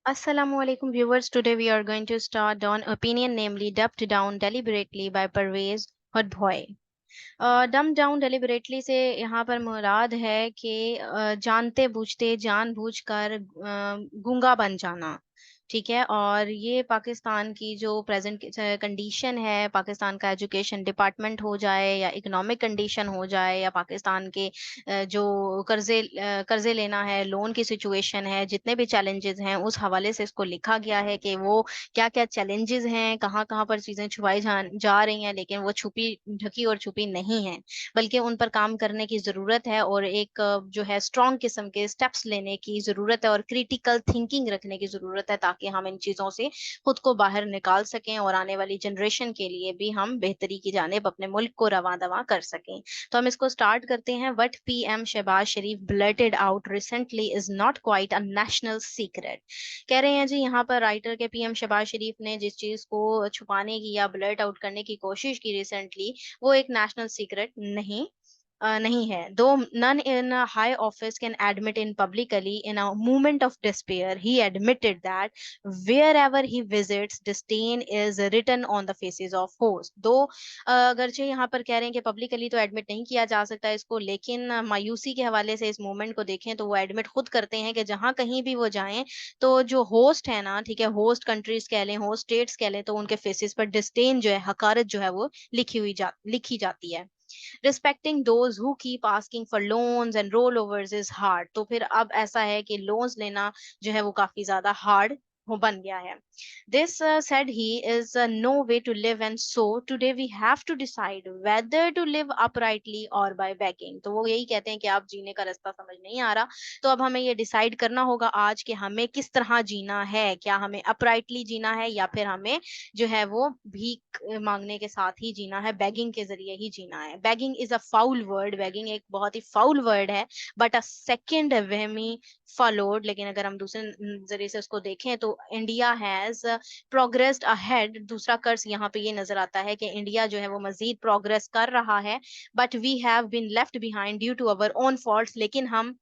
Assalamualaikum viewers. Today we are going to start on opinion, namely dubbed down deliberately by Parvez Hudbhoy. डम down deliberately से यहाँ पर मुराद है कि जानते बूझते जानबूझकर गूंगा बन जाना। ठीक है। और ये पाकिस्तान की जो प्रेजेंट कंडीशन है, पाकिस्तान का एजुकेशन डिपार्टमेंट हो जाए या इकोनॉमिक कंडीशन हो जाए या पाकिस्तान के जो कर्जे लेना है, लोन की सिचुएशन है, जितने भी चैलेंजेस हैं उस हवाले से इसको लिखा गया है कि वो क्या क्या चैलेंजेस हैं, कहाँ कहाँ पर चीजें छुपाई जा रही हैं, लेकिन वो छुपी ढकी और छुपी नहीं है, बल्कि उन पर काम करने की जरूरत है और एक जो है स्ट्रॉन्ग किस्म के स्टेप्स लेने की जरूरत है और क्रिटिकल थिंकिंग रखने की जरूरत है, ताकि हम इन चीजों से खुद को बाहर निकाल सकें और आने वाली जनरेशन के लिए भी हम बेहतरी की जानिब अपने मुल्क को रवां दवा कर सकें। तो हम इसको स्टार्ट करते हैं। What PM Shehbaz Sharif blurted out recently is not quite a national secret. कह रहे हैं जी यहाँ पर राइटर के पीएम शहबाज शरीफ ने जिस चीज को छुपाने की या ब्लर्ट आउट करने की कोशिश की रिसेंटली, वो एक नेशनल सीक्रेट नहीं है। दो none in a high office can admit in publicly in a moment of despair, he admitted that wherever he visits disdain is written on the faces of hosts। दो अगरचे यहाँ पर कह रहे हैं कि पब्लिकली तो एडमिट नहीं किया जा सकता इसको, लेकिन मायूसी के हवाले से इस मूवमेंट को देखें तो वो एडमिट खुद करते हैं कि जहां कहीं भी वो जाएं तो जो होस्ट है ना, ठीक है, होस्ट कंट्रीज कह लें, होस्ट स्टेट्स कह लें, तो उनके फेसेस पर डिस्डेन जो है, हकारत जो है वो लिखी जाती है। Respecting those who keep asking for loans and roll overs is hard. तो फिर अब ऐसा है कि लोन्स लेना जो है वो काफी ज्यादा हार्ड हो बन गया है। This said he is no way to live, and so today we have to decide whether to live uprightly or by begging। तो वो यही कहते हैं कि आप जीने का रास्ता समझ नहीं आ रहा, तो अब हमें ये डिसाइड करना होगा आज कि हमें किस तरह जीना है, क्या हमें अपराइटली जीना है या फिर हमें जो है वो भीख मांगने के साथ ही जीना है, बेगिंग के जरिए ही जीना है। Begging is a foul word, begging एक बहुत ही फाउल वर्ड है, बट अ सेकेंड वेमी फॉलोड। लेकिन अगर हम दूसरे नजरिए से उसको देखें तो इंडिया हैज प्रोग्रेस्ड अहेड। दूसरा कर्ज यहाँ पे ये नजर आता है कि इंडिया जो है वो मजीद प्रोग्रेस कर रहा है, but we have been left behind due to our own faults. लेकिन हम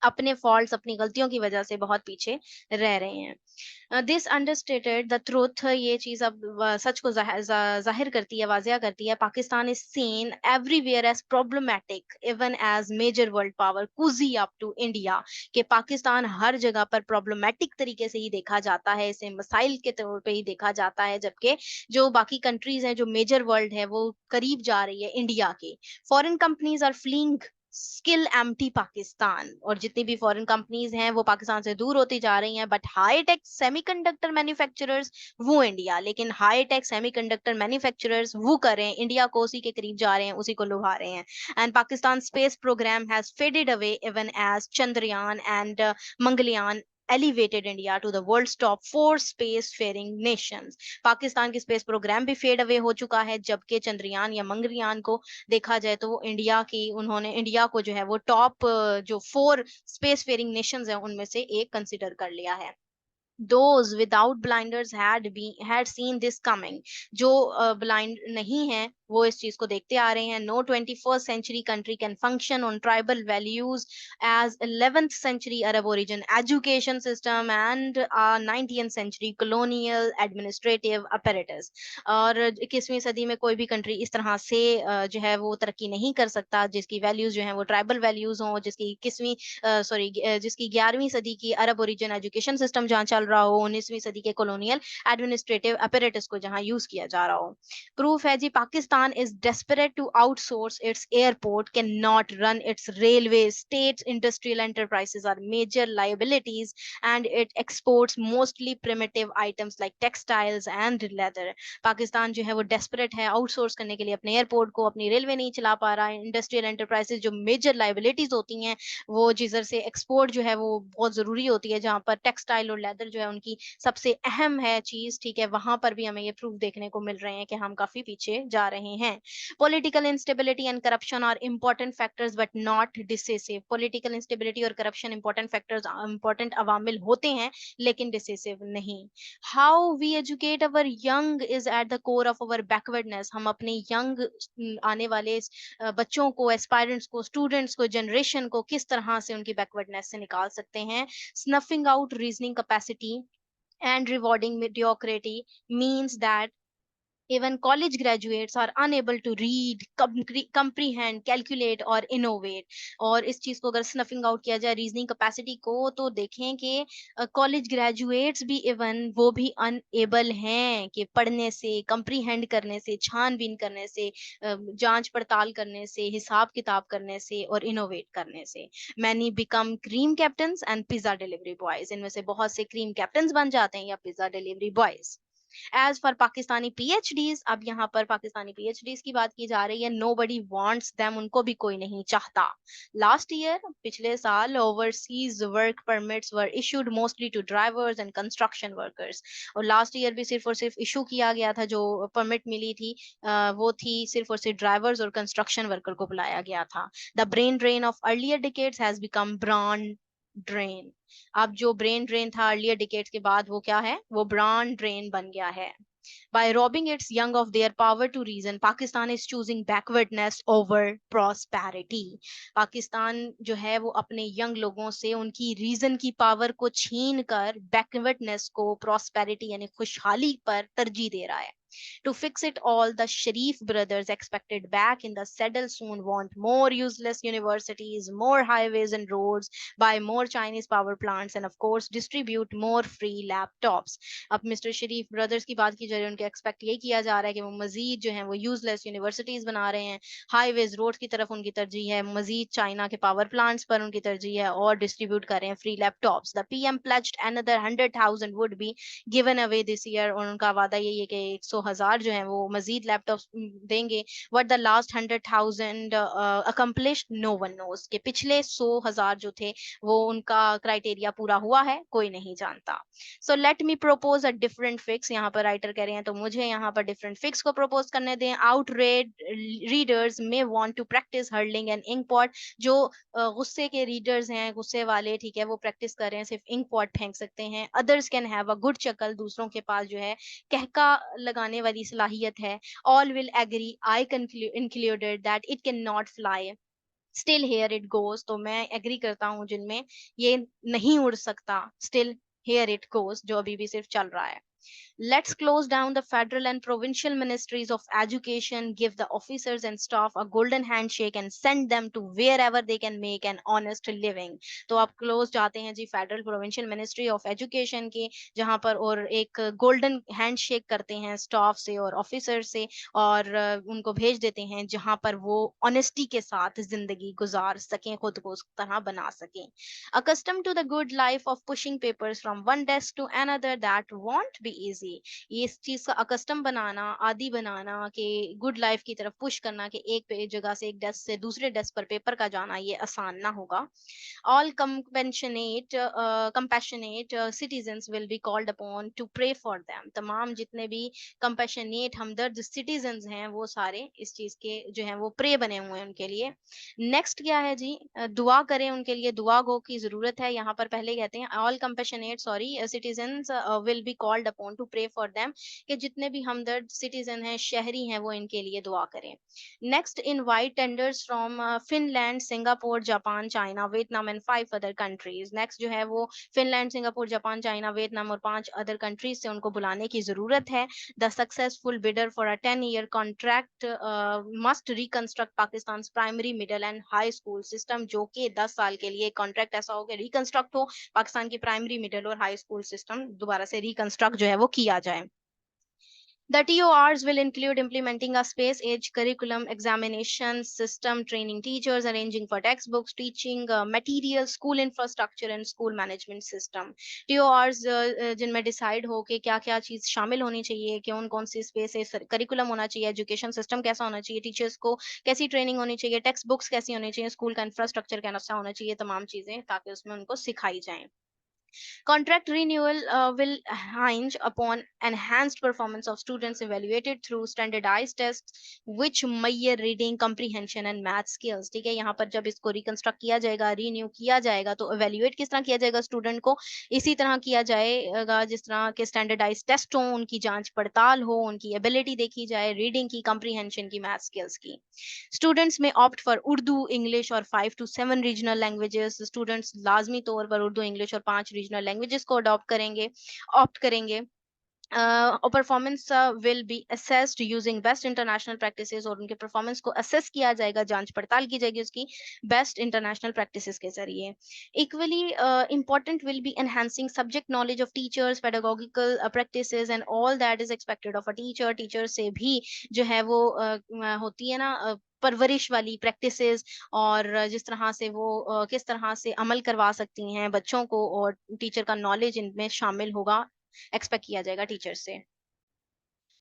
अपने फॉल्ट्स, अपनी गलतियों की वजह से बहुत पीछे रह रहे हैं। दिस अंडरस्टेटेड द ट्रूथ, ये चीज अब सच को जाहिर करती है, वाजिया करती है। Pakistan is seen everywhere as problematic even as major world power cozy up to India. कि पाकिस्तान हर जगह पर प्रॉब्लमैटिक तरीके से ही देखा जाता है, इसे मसाइल के तौर पे ही देखा जाता है, जबकि जो बाकी कंट्रीज हैं, जो मेजर वर्ल्ड है, वो करीब जा रही है इंडिया के। Foreign companies are fleeing skill empty Pakistan, और जितनी भी फॉरेन कंपनीज हैं वो पाकिस्तान से दूर होती जा रही हैं, but high tech semiconductor manufacturers वो इंडिया, लेकिन हाई टेक सेमीकंडक्टर मैन्युफैक्चरर्स वो कर रहे हैं इंडिया को, उसी के करीब जा रहे हैं, उसी को लुभा रहे हैं। And Pakistan space programme has faded away even as Chandrayaan and Mangalyaan elevated India to the world's top four space-faring nations। Pakistan की स्पेस प्रोग्राम भी फेड अवे हो चुका है, जबकि चंद्रयान या मंगलयान को देखा जाए तो वो इंडिया की, उन्होंने इंडिया को जो है वो टॉप जो फोर स्पेस फेयरिंग नेशंस हैं उनमें से एक कंसिडर कर लिया है। Those without blinders had seen this coming। जो ब्लाइंड नहीं है वो इस चीज को देखते आ रहे हैं। No 21st century country can function on tribal values as 11th century Arab origin education system and 19th century colonial administrative apparatus। और 21वीं सदी में कोई भी कंट्री इस तरह से जो है वो तरक्की नहीं कर सकता जिसकी वैल्यूज जो है वो ट्राइबल वैल्यूज हों, जिसकी 21वीं सॉरी जिसकी 11वीं सदी की अरब ओरिजिन एजुकेशन सिस्टम जहाँ चल रहा हो, 19वीं सदी के कॉलोनियल एडमिनिस्ट्रेटिव अपरेटस को जहाँ यूज किया जा रहा हो। प्रूफ है जी, Pakistan is desperate to outsource its airport, can not run its railway, state industrial enterprises are major liabilities and it exports mostly primitive items like textiles and leather. Pakistan जो है वो डेस्परेट है आउटसोर्स करने के लिए अपने एयरपोर्ट को, अपनी रेलवे नहीं चला पा रहा है, इंडस्ट्रियल एंटरप्राइजेस जो मेजर लाइबिलिटीज होती हैं वो जिधर से एक्सपोर्ट जो है वो बहुत जरूरी होती है, जहां पर टेक्सटाइल और लेदर जो है उनकी सबसे अहम है चीज, ठीक है, वहां पर भी हमें ये प्रूफ देखने को मिल रहे हैं कि हम काफी पीछे जा रहे रहे हैं। Political instability and corruption are important factors but not decisive. Political instability और करप्शन इंपॉर्टेंट फैक्टर्स, इंपॉर्टेंट अवामिल होते हैं लेकिन डिसिसिव नहीं। How we educate our young is at the core of our backwardness. हम अपने यंग आने वाले बच्चों को, एस्पायरेंट्स को, स्टूडेंट्स को, जनरेशन को किस तरह से उनकी बैकवर्डनेस से निकाल सकते हैं। Snuffing out reasoning capacity and rewarding mediocrity means that even college graduates are unable to read, comprehend, calculate और innovate। और इस चीज को अगर स्नफिंग आउट किया जाए रीजनिंग कैपेसिटी को, तो देखें कि कॉलेज ग्रेजुएट्स भी इवन वो भी अनएबल हैं कि पढ़ने से, कंप्रीहेंड करने से, छानबीन करने से, जांच पड़ताल करने से, हिसाब किताब करने से और इनोवेट करने से। Many become cream captains and pizza delivery boys. इनमें से बहुत से क्रीम कैप्टन्स बन जाते हैं या pizza delivery boys. As for Pakistani PhDs, अब यहाँ पर पाकिस्तानी पीएचडीज की बात की जा रही है। नो बडी वॉन्ट्स देम, उनको भी कोई नहीं चाहता। लास्ट ईयर, पिछले साल, overseas work permits were issued mostly to drivers and construction workers. और लास्ट ईयर भी सिर्फ और सिर्फ इशू किया गया था, जो परमिट मिली थी वो थी सिर्फ और सिर्फ ड्राइवर्स और कंस्ट्रक्शन वर्कर को बुलाया गया था। The brain drain of earlier decades has become brand drain. अब जो ब्रेन ड्रेन था अर्लियर डिकेड्स के बाद, वो क्या है, वो ब्रांड ड्रेन बन गया है। By robbing its young of their power to reason, Pakistan is choosing backwardness over prosperity. Pakistan जो है वो अपने यंग लोगों से उनकी रीजन की पावर को छीन कर बैकवर्डनेस को प्रॉस्पेरिटी यानी खुशहाली पर तरजीह दे रहा है। To fix it all, the Sharif brothers, expected back in the saddle soon, want more useless universities, more highways and roads, buy more Chinese power plants, and of course distribute more free laptops. अब mister शरीफ brothers की बात की जा रही है, उनके expect ये किया जा रहा है कि वो मजीद जो है वो यूजलेस यूनिवर्सिटीज बना रहे हैं, हाईवेज रोड की तरफ उनकी तरजीह है, मजीद चाइना के पावर प्लांट्स पर उनकी तरजीह है और डिस्ट्रीब्यूट कर रहे हैं free laptops. The PM pledged another 100,000 would be given away this year. और उनका वादा यही है कि 100,000 जो है वो मजीद लैपटॉप्स देंगे। What the last 100,000 accomplish no one knows. के पिछले 100,000 जो थे वो उनका क्राइटेरिया पूरा हुआ है कोई नहीं जानता। So let me propose a different fix. यहाँ पर राइटर कह रहे हैं तो मुझे यहाँ पर डिफरेंट फिक्स को प्रोपोज करने दें। Outraged readers may want to practise hurling and ink pot. जो गुस्से के रीडर्स हैं, गुस्से वाले, ठीक है, वो प्रैक्टिस कर रहे हैं, सिर्फ इंक पॉट फेंक सकते हैं। Others can have a good chuckle, दूसरों के पास जो है कहका लगाने वाली सलाहियत है। All will agree, I included, that it can not fly, still here it goes. तो मैं एग्री करता हूँ जिनमें ये नहीं उड़ सकता, स्टिल हेयर इट गोज, जो अभी भी सिर्फ चल रहा है। Let's close down the federal and provincial ministries of education, give the officers and staff a golden handshake and send them to wherever they can make an honest living. तो आप close जाते हैं जी federal provincial ministry of education के, जहां पर और एक गोल्डन हैंडशेक करते हैं स्टाफ से और ऑफिसर से, और उनको भेज देते हैं जहां पर वो ऑनेस्टी के साथ जिंदगी गुजार सकें, खुद को उस तरह बना सकें। Accustomed to the good life of pushing papers from one desk to another, that won't be easy. ये इस चीज का अकस्टम बनाना, आदि बनाना कि गुड लाइफ की तरफ पुश करना कि एक जगह से, एक डेस्क से दूसरे डेस्क पर पेपर का जाना, ये आसान ना होगा। All compassionate citizens will be called upon to pray for them. तमाम जितने भी compassionate हमदर्द citizens हैं वो सारे इस चीज के जो हैं वो प्रे बने हुए हैं उनके लिए। नेक्स्ट क्या है जी, दुआ करें उनके लिए, दुआ गो की जरूरत है। यहाँ पर पहले कहते हैं all compassionate citizens will be called upon to pray for them, कि जितने भी हमदर्द सिटीजन हैं, शहरी हैं, वो इनके लिए दुआ करें। Next, invite tenders from Finland, Singapore, Japan, China, Vietnam and 5 other countries. Next जो है वो Finland, Singapore, Japan, China, Vietnam और 5 अदर कंट्रीज से उनको बुलाने की जरूरत है। The successful bidder for a 10-year contract must reconstruct Pakistan's primary, middle and high school system। जो कि 10 साल के लिए कॉन्ट्रैक्ट ऐसा हो कि रिकंस्ट्रक्ट हो, पाकिस्तान की प्राइमरी, मिडिल और हाई स्कूल सिस्टम दोबारा से रिकंस्ट्रक्ट जो है वो किया जाए। The TORs will include implementing a space-age curriculum, examination system, training teachers, arranging for textbooks, teaching materials, school infrastructure and school management system. TORs जिनमें डिसाइड हो कि क्या क्या चीज़ शामिल होनी चाहिए, कि कौन सी स्पेस करिकुलम होना चाहिए, एजुकेशन सिस्टम कैसा होना चाहिए, टीचर्स को कैसी ट्रेनिंग होनी चाहिए, टेक्स्ट बुक्स कैसी होनी चाहिए, स्कूल का इंफ्रास्ट्रक्चर कैसा होना चाहिए, तमाम चीज़ें ताकि उसमें उनको सिखाई जाएं। Contract renewal will hinge upon enhanced performance of students evaluated through standardized tests which measure reading comprehension and math skills. ठीक है, यहाँ पर जब इसको रिकंस्ट्रक्ट किया जाएगा, रीन्यू किया जाएगा, तो evaluate किस तरह किया जाएगा स्टूडेंट को, इसी तरह किया जाएगा जिस तरह के स्टैंडर्डाइज टेस्ट हो, उनकी जांच पड़ताल हो, उनकी एबिलिटी देखी जाए, रीडिंग की, comprehension की, मैथ स्किल्स की. स्टूडेंट्स में ऑप्ट फॉर उर्दू, इंग्लिश और 5 to 7 रीजनल लैंग्वेजेस. स्टूडेंट्स लाजमी तौर पर उर्दू, इंग्लिश और 5 रीजनल लैंग्वेजेस को अडॉप्ट करेंगे, ऑप्ट करेंगे. और performance will be assessed using best international practices, और उनके परफॉर्मेंस को असेस किया जाएगा, जांच पड़ताल की जाएगी उसकी बेस्ट इंटरनेशनल प्रैक्टिसेस के जरिए. Equally important will be enhancing subject knowledge of teachers, pedagogical practices and all that is expected of a teacher. Teacher से भी जो है वो होती है ना परवरिश वाली प्रैक्टिसेस, और जिस तरह से वो किस तरह से अमल करवा सकती हैं बच्चों को, और टीचर का नॉलेज इनमें शामिल होगा, एक्सपेक्ट किया जाएगा टीचर से.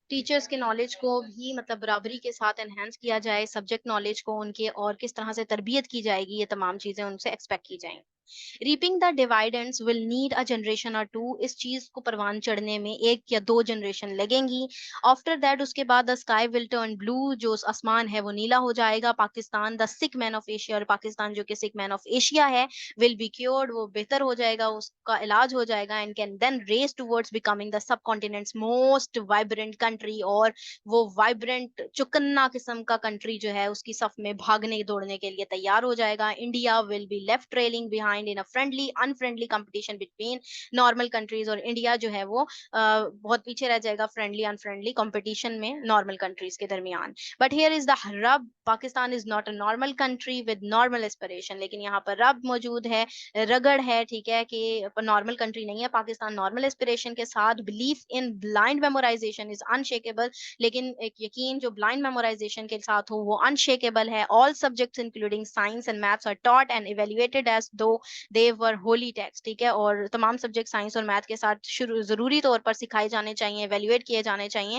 टीचर्स के नॉलेज को भी मतलब बराबरी के साथ एनहांस किया जाए, सब्जेक्ट नॉलेज को उनके, और किस तरह से तरबियत की जाएगी, ये तमाम चीजें उनसे एक्सपेक्ट की जाएंगी. Reaping the dividends will need a generation or two. इस चीज को परवान चढ़ने में 1 या 2 जनरेशन लगेंगी. आफ्टर दैट उसके बाद the sky will turn blue, जो आसमान है वो नीला हो जाएगा. Pakistan the sick man of Asia, और पाकिस्तान जो कि सिक मैन ऑफ एशिया है, विल बी क्योर्ड, वो बेहतर हो जाएगा, उसका इलाज हो जाएगा. And can then race towards becoming the subcontinent's most vibrant country, और वो वाइब्रेंट चुकन्ना किस्म का कंट्री जो है उसकी सफ में भागने दौड़ने के लिए तैयार हो जाएगा. India will be left trailing behind in a friendly unfriendly competition between normal countries, और इंडिया जो है वो बहुत पीछे रह जाएगा फ्रेंडली अनफ्रेंडली कंपटीशन में नॉर्मल कंट्रीज के दरमियान. बट हियर इज द रब, Pakistan is not a normal country with normal aspiration. लेकिन यहाँ पर रब मौजूद है, रगड़ है, ठीक है, कि नॉर्मल कंट्री नहीं है पाकिस्तान. नॉर्मल एस्पिरेशन के साथ belief in blind memorisation is unshakeable. लेकिन एक यकीन जो ब्लाइंड मेमोराइजेशन के साथ हो वो अनशेकेबल है. All subjects including science and maths are taught and evaluated as though they were Holi text. ठीक है, और तमाम सब्जेक्ट साइंस और मैथ के साथ शुरू जरूरी तौर पर सिखाए जाने चाहिए, इवेल्युएट किए जाने चाहिए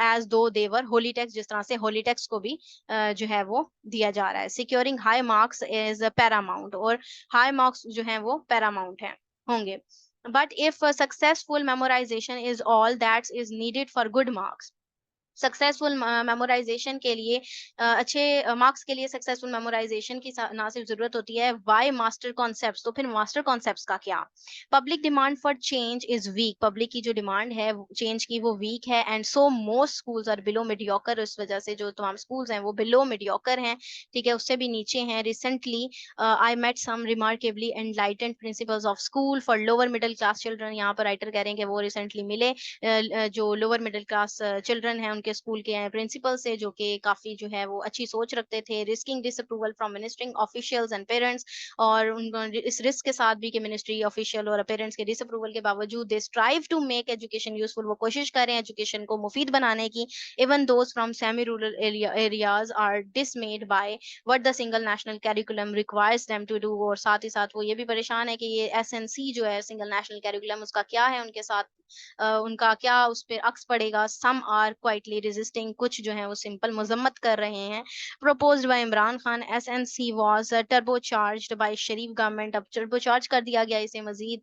as though they were Holi text, जिस तरह से होली टेक्स्ट को भी जो है वो दिया जा रहा है. Securing high marks is Paramount, और हाई मार्क्स जो है वो पैरामाउंट है, होंगे. But if a successful memorization is all that is needed for good marks, successful memorisation के लिए अच्छे मार्क्स के लिए सक्सेसफुल मेमोराइजेशन की ना सिर्फ जरूरत होती है, वाई मास्टर कॉन्सेप्ट्स. तो फिर मास्टर कॉन्सेप्ट्स का क्या? Public demand for change is weak. Public की जो डिमांड है चेंज की वो वीक है. And so most schools are below mediocre. उस वजह से जो तमाम स्कूल्स हैं वो बिलो मीडियोकर हैं, ठीक है, उससे भी नीचे हैं. Recently I met some remarkably enlightened principals of school for lower middle class children. यहाँ पर राइटर कह रहे हैं कि वो रिसेंटली मिले जो लोअर मिडिल क्लास चिल्ड्रन हैं उनके स्कूल के प्रिंसिपल से, जो कि काफी जो है वो अच्छी सोच रखते थे. Risking disapproval from ministering officials and parents, और उनको इस रिस्क के साथ भी कि मिनिस्ट्री ऑफिशियल और पेरेंट्स के डिसअप्रूवल के बावजूद they strive to make education useful. वो कोशिश कर रहे हैं एजुकेशन को मुफीद बनाने की. Even those from semi rural areas are dismayed by what the single national curriculum requires them to do. और साथ ही साथ वो ये भी परेशान है कि ये एसएनसी जो है सिंगल नेशनल कैरिकुलम, उसका क्या है उनके साथ, उनका क्या उस पर अक्स पड़ेगा. सम आर क्वाइटली रेजिस्टिंग, कुछ जो है वो सिंपल मजम्मत कर रहे हैं. Proposed by Imran Khan, SNC was turbo charged bye Sharif government. अब टर्बो चार्ज कर दिया गया इसे मजीद,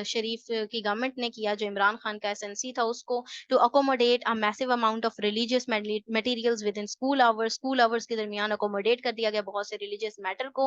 शरीफ की गवर्नमेंट ने किया, जो इमरान खान का एसएनसी था उसको, to accommodate a massive amount of religious materials within school hours. School hours के दरमियान अकोमोडेट कर दिया गया बहुत से रिलीजियस मैटर को,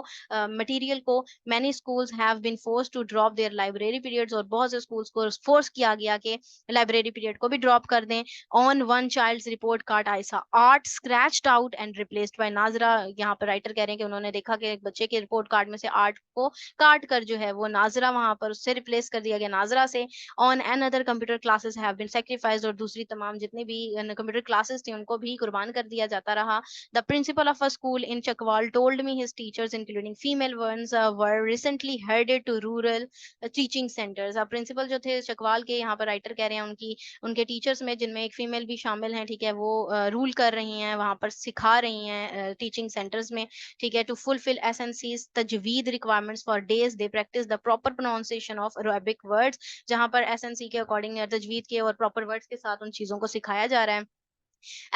मटेरियल को. Many schools have been forced to drop their library periods, और बहुत से स्कूल्स को फोर्स किया गया कि लाइब्रेरी पीरियड को भी ड्रॉप कर दें. On one child's report card Ayesha art scratched out and replaced by Nazra. यहाँ पर राइटर कह रहे हैं कि उन्होंने देखा कि एक बच्चे के रिपोर्ट कार्ड में से आर्ट को काट कर जो है वो नाजरा वहां पर उससे रिप्लेस कर दिया गया नाजरा से. On another computer classes have been sacrificed, और दूसरी तमाम जितनी भी कंप्यूटर क्लासेस थी उनको भी कुर्बान कर दिया जाता रहा. The principal of a school in Chakwal told me his teachers including female ones were recently headed to rural teaching centres. अब प्रिंसिपल जो थे चकवाल के, यहाँ पर राइटर कह रहे हैं उनकी उनके टीचर्स में जिनमें एक फीमेल भी शामिल हैं, ठीक है, वो रूल कर रही हैं वहां पर, सिखा रही हैं टीचिंग सेंटर्स में, ठीक है. To fulfil SNCs tajweed requirements for days they practise the proper pronunciation of Arabic words. जहां पर एसएनसी के अकॉर्डिंग तजवीद के और प्रॉपर वर्ड्स के साथ उन चीजों को सिखाया जा रहा है.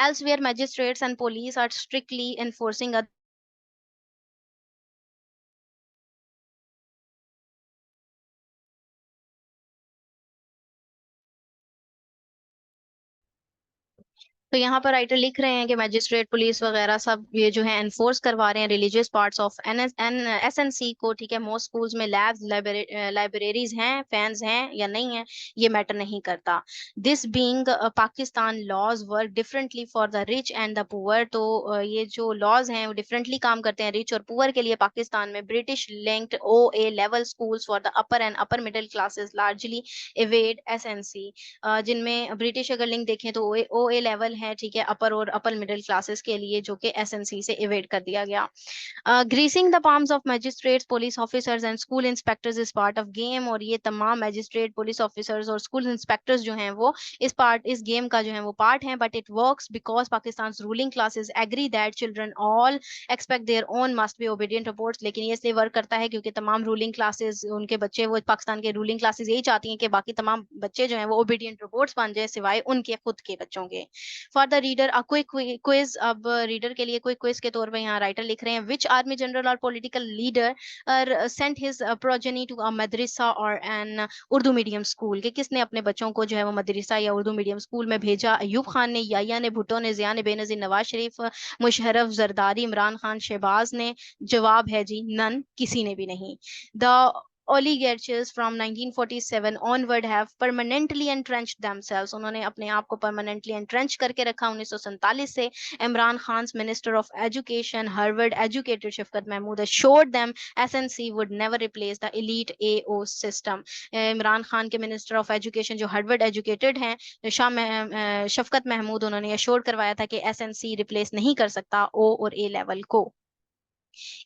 Elsewhere, magistrates and police are strictly enforcing a तो यहाँ पर राइटर लिख रहे हैं कि मैजिस्ट्रेट पुलिस वगैरह सब ये जो है एनफोर्स करवा रहे हैं रिलीजियस पार्ट्स ऑफ एसएनसी को। ठीक है, मोस्ट स्कूल्स में लैब्स, लाइब्रेरीज हैं, फैंस हैं या नहीं है, ये मैटर नहीं करता। This being Pakistan laws work differently for the rich and the poor. तो ये जो लॉज हैं वो डिफरेंटली काम करते हैं रिच और पुअर के लिए पाकिस्तान में। British linked O A level schools for the upper and upper middle classes largely evaded SNC. जिनमें ब्रिटिश अगर लिंक देखें तो ओ ए लेवल है, ठीक है, अपर और अपर मिडिल क्लासेस के लिए, जो कि एसएनसी से इवेट कर दिया गया। Greasing the palms of magistrates, police officers and school inspectors is part of game. और ये तमाम मैजिस्ट्रेट, पुलिस ऑफिसर्स और स्कूल इंस्पेक्टर्स जो हैं वो इस गेम का जो है वो पार्ट हैं। But it works because Pakistan ruling classes agree that children all expect their own must be obedient reports. लेकिन ये इसलिए वर्क करता है क्योंकि तमाम रूलिंग क्लासेस, उनके बच्चे, वो पाकिस्तान के रूलिंग क्लासेस यही चाहती हैं कि बाकी तमाम बच्चे जो हैं वो ओबीडियंट रिपोर्ट्स बन जाए, सिवाय उनके खुद के बच्चों के। For the reader a quick quiz. अब रीडर के लिए क्विक क्विज के तौर पे यहाँ राइटर लिख रहे हैं, which army general or political leader sent his progeny to a madrasa or an Urdu medium school. कि किसने अपने बच्चों को जो है वो मदरसा या उर्दू मीडियम स्कूल में भेजा? अयूब खान ने, याया ने, भुट्टो ने, जिया ने, बेनजीर, नवाज शरीफ, मुशर्रफ, जरदारी, इमरान खान, शहबाज ने। जवाब है जी नन, किसी ने भी नहीं। The oligarchs from 1947 onward have permanently entrenched themselves। उन्होंने अपने आप को permanently entrench करके रखा 1947 से। Imran Khan minister of education, Harvard educated Shafqat Mahmood assured them SNC would never replace the elite AO system। Imran Khan के मिनिस्टर ऑफ एजुकेशन जो हार्वर्ड एजुकेटेड हैं, शफकत महमूद, उन्होंने अश्योर करवाया था कि एसएनसी रिप्लेस नहीं कर सकता ओ और ए लेवल को।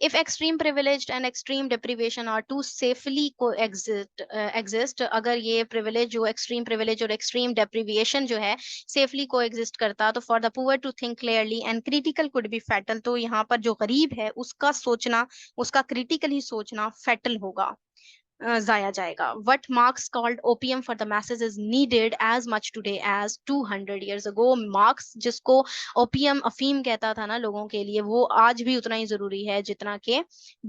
If extreme privilege and extreme deprivation are to safely exist, अगर ये privilege जो extreme privilege और extreme deprivation जो है safely coexist करता, तो for the poor to think clearly and critical could be fatal। तो यहाँ पर जो गरीब है उसका सोचना, उसका critically सोचना fatal होगा, जाया जाएगा। What Marx called opium for the masses is needed as much today as 200 years ago। Marks जिसको ओपियम, अफीम कहता था ना लोगों के लिए, वो आज भी उतना ही जरूरी है जितना कि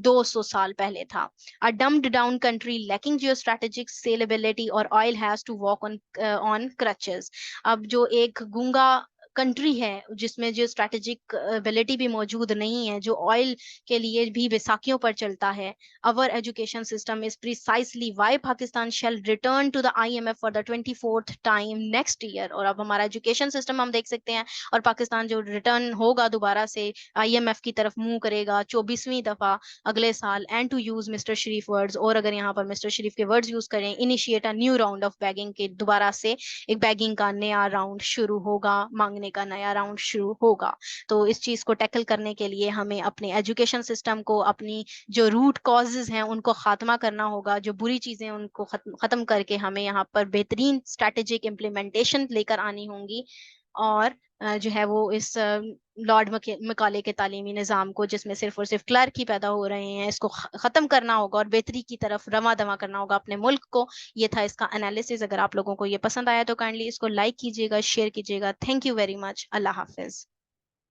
200 साल पहले था। A dumbed down country lacking geostrategic scalability or oil has to walk on crutches। अब जो एक गूंगा कंट्री है जिसमें जो स्ट्रेटेजिक एबिलिटी भी मौजूद नहीं है, जो ऑयल के लिए भी बैसाखियों पर चलता है। Our education system is precisely why Pakistan shall return to the IMF for the 24th time next year। और अब हमारा एजुकेशन सिस्टम हम देख सकते हैं, और पाकिस्तान जो रिटर्न होगा दोबारा से आईएमएफ की तरफ मुंह करेगा 24वीं दफा अगले साल। And to use Mr Sharif words, और अगर यहाँ पर मिस्टर शरीफ के वर्ड्स यूज करें, initiate a new round of begging, के दोबारा से एक बैगिंग का नया राउंड शुरू होगा, मांगने का नया राउंड शुरू होगा। तो इस चीज को टैकल करने के लिए हमें अपने एजुकेशन सिस्टम को, अपनी जो रूट कॉजेज हैं उनको खात्मा करना होगा, जो बुरी चीजें उनको खत्म करके हमें यहाँ पर बेहतरीन स्ट्रैटेजिक इम्प्लीमेंटेशन लेकर आनी होंगी। और जो है वो इस लॉर्ड मकाले के तालीमी निज़ाम को, जिसमें सिर्फ और सिर्फ क्लर्क ही पैदा हो रहे हैं, इसको ख़त्म करना होगा और बेहतरी की तरफ रवा दवा करना होगा अपने मुल्क को। ये था इसका एनालिसिस। अगर आप लोगों को ये पसंद आया तो काइंडली इसको लाइक कीजिएगा, शेयर कीजिएगा। Thank you very much. Allah Hafiz.